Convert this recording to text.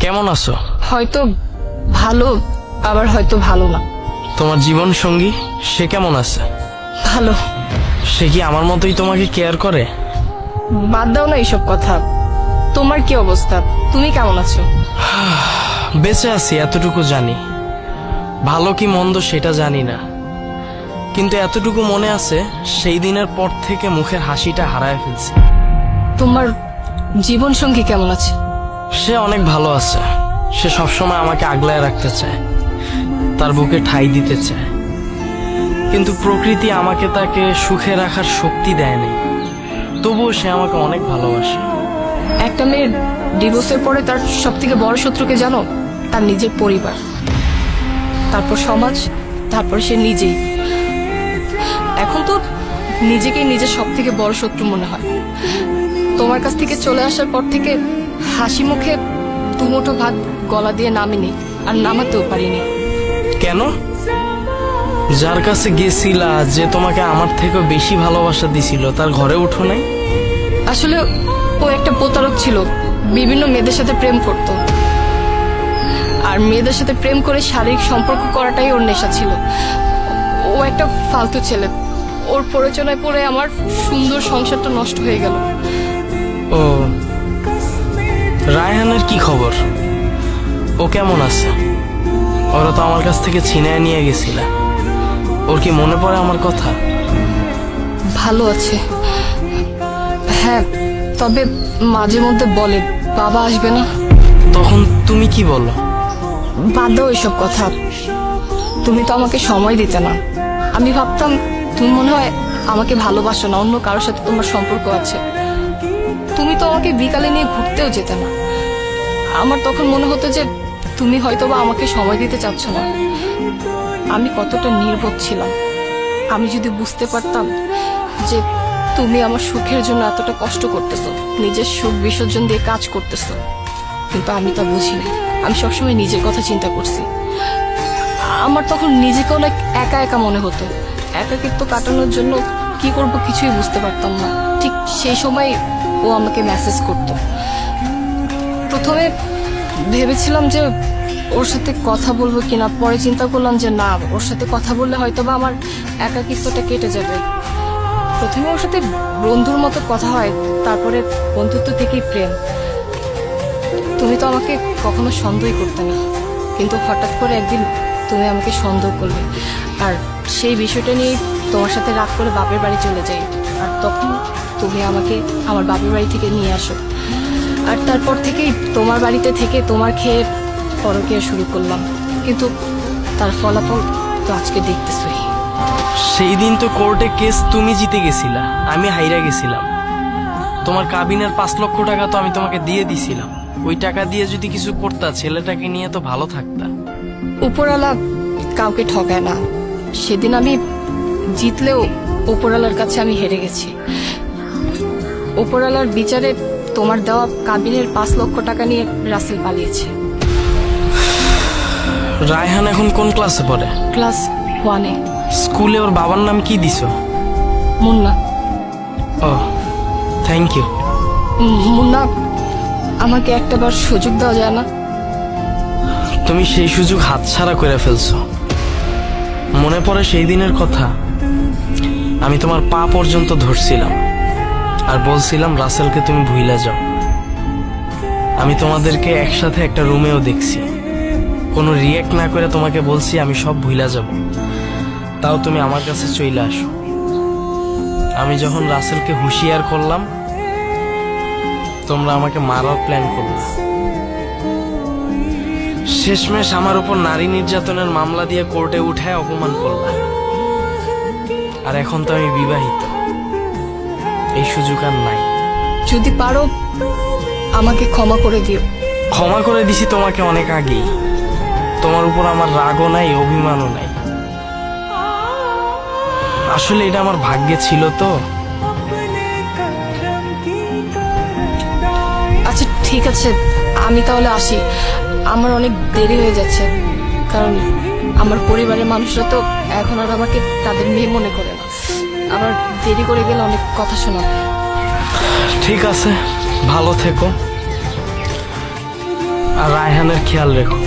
কেমন আছো? হয়তো ভালো, আবার হয়তো ভালো না। তোমার জীবন সঙ্গী সে কেমন আছে? ভালো। সে কি আমার মতোই তোমাকে কেয়ার করে? বাদ দাও না এইসব কথা। তোমার কি অবস্থা? তুমি কেমন আছো? বেঁচে আছি এতটুকু জানি, ভালো কি মন্দ সেটা জানি না, কিন্তু এতটুকু মনে আছে সেই দিনের পর থেকে মুখের হাসিটা হারায় ফেলছি। তোমার জীবন সঙ্গী কেমন আছে? সে অনেক ভালো আছে। সে সবসময় আমাকে আগলায় রাখতে চায়, তার বুকে ঠাঁই দিতে চায়, কিন্তু প্রকৃতি আমাকে তাকে সুখে রাখার শক্তি দেয়নি। তবুও সে আমাকে অনেক ভালোবাসে। একটা মেয়ের ডিভোর্সের পরে তার সব থেকে বড় শত্রুকে জানো? তার নিজের পরিবার, তারপর সমাজ, তারপর সে নিজেই। এখন তো নিজেকেই নিজের সব থেকে বড় শত্রু মনে হয়। তোমার কাছ থেকে চলে আসার পর থেকে হাসি মুখে দুমুঠো ভাত গলা দিয়ে নামিনি, আর নামাতেও পারিনি। কেন? যার কাছে গেছিলা, যে তোমাকে আমার থেকেও বেশি ভালোবাসা দিছিল, তার ঘরে উঠো নাই? আসলে ও একটা প্রতারক ছিল, বিভিন্ন মেয়েদের সাথে প্রেম করত, আর মেয়েদের সাথে প্রেম করে শারীরিক সম্পর্ক করাটাই ওর নেশা ছিল। ও একটা ফালতু ছেলে। ওর প্ররোচনায় পড়ে আমার সুন্দর সংসারটা নষ্ট হয়ে গেল। ও, রায়হানের কি খবর? ও কেমন আছে? ওরা তো আমার কাছ থেকে ছিনায় নিয়ে গেছিল। ওর কি মনে পড়ে আমার কথা? ভালো আছে, হ্যাঁ, তবে মাঝে মধ্যে বলে বাবা আসবে না। তখন তুমি কি বলো? বাদ দাও এসব কথা। তুমি তো আমাকে সময় দিতে না। আমি ভাবতাম তুমি মনে হয় আমাকে ভালোবাসো না, অন্য কারোর সাথে তোমার সম্পর্ক আছে। তুমি তো আমাকে বিকালে নিয়ে ঘুরতেও যেতে না। আমার তখন মনে হতো যে তুমি হয়তোবা আমাকে সময় দিতে চাচ্ছ না। আমি কতটা নির্বোধ ছিলাম। আমি যদি বুঝতে পারতাম যে তুমি আমার সুখের জন্য এতটা কষ্ট করতেছো, নিজের সুখ বিসর্জন দিয়ে কাজ করতেছো, কিন্তু আমি তা বুঝিনি। আমি সবসময় নিজের কথা চিন্তা করছি। আমার তখন নিজেকে অনেক একা একা মনে হতো। একাকিত্ব কাটানোর জন্য কি করব কিছুই বুঝতে পারতাম না। ঠিক সেই সময় ও আমাকে মেসেজ করতো। প্রথমে ভেবেছিলাম যে ওর সাথে কথা বলবো কিনা, পরে চিন্তা করলাম যে না, ওর সাথে কথা বললে হয়তোবা আমার একাকিত্বটা কেটে যাবে। প্রথমে ওর সাথে বন্ধুর মতো কথা হয়, তারপরে বন্ধুত্ব থেকেই প্রেম। তুমি তো আমাকে কখনো সন্দেহই করতে না, কিন্তু হঠাৎ করে একদিন তুমি আমাকে সন্দেহ করলে, আর সেই বিষয়টা নিয়ে তোমার সাথে রাগ করে বাপের বাড়ি চলে যাই। আর তখন তুমি আমাকে আমার বাপের বাড়ি থেকে নিয়ে আসো, আর তারপর থেকেই তোমার বাড়িতে থেকে তোমার খেয়ে পরকীয়া শুরু করলাম। কিন্তু তার ফলাফল তো আজকে দেখতেছই। সেই দিন তো কোর্টে কেস তুমি জিতে গেছিলা, আমি হাইরা গেছিলাম। তোমার কাবিনের 5 লক্ষ টাকা তো আমি তোমাকে দিয়ে দিছিলাম। ওই টাকা দিয়ে যদি কিছু করতা, ছেলেটাকে নিয়ে তো ভালো থাকতা। উপরওয়ালা কাউকে ঠকায় না। সেদিন আমি জিতলেও উপরওয়ালার কাছে আমি হেরে গেছি। উপরওয়ালার বিচারে তোমার দেওয়া কাবিনের 5 লক্ষ টাকা নিয়ে রাসেল পালিয়েছে। রায়হান এখন কোন ক্লাসে পড়ে? ক্লাস 1-এ। স্কুলে ওর বাবার নাম কি দিছো? মুন্না। ও, থ্যাংক ইউ। মুন্না, আমাকে একটাবার সুযোগ দেওয়া যায় না? তুমি সেই সুযোগ হাতছাড়া করে ফেলছো। মনে পড়ে সেই দিনের কথা? আমি তোমার পা পর্যন্ত ধরছিলাম আর বলছিলাম রাসেলকে তুমি ভুইলা যাও। আমি তোমাদেরকে একসাথে একটা রুমেও দেখছি, কোনো রিয়েক্ট না করে তোমাকে বলছি আমি সব ভুইলা যাব, তাও তুমি আমার কাছে চলে আসো। আমি যখন রাসেলকে হুঁশিয়ার করলাম, তোমরা আমাকে মারার প্ল্যান করলা। শেষমেশ আমার উপর নারী নির্যাতনের মামলা দিয়ে কোর্টে উঠায় অপমান করলা। আর এখন তো আমি বিবাহিত, এই সুযোগ আর নাই। যদি পারো আমাকে ক্ষমা করে দিও। ক্ষমা করে দিছি তোমাকে অনেক আগেই। তোমার উপর আমার রাগও নাই, অভিমানও নাই। আসলে এটা আমার ভাগ্যে ছিল তো। আচ্ছা ঠিক আছে, আমি তাহলে আসি। আমার অনেক দেরি হয়ে যাচ্ছে, কারণ আমার পরিবারের মানুষরা তো এখন আর আমাকে তাদের মেয়ে মনে করে না। আবার দেরি করে গেলে অনেক কথা শোনাবে। ঠিক আছে, ভালো থেকো। আর রায়হানের খেয়াল রেখো।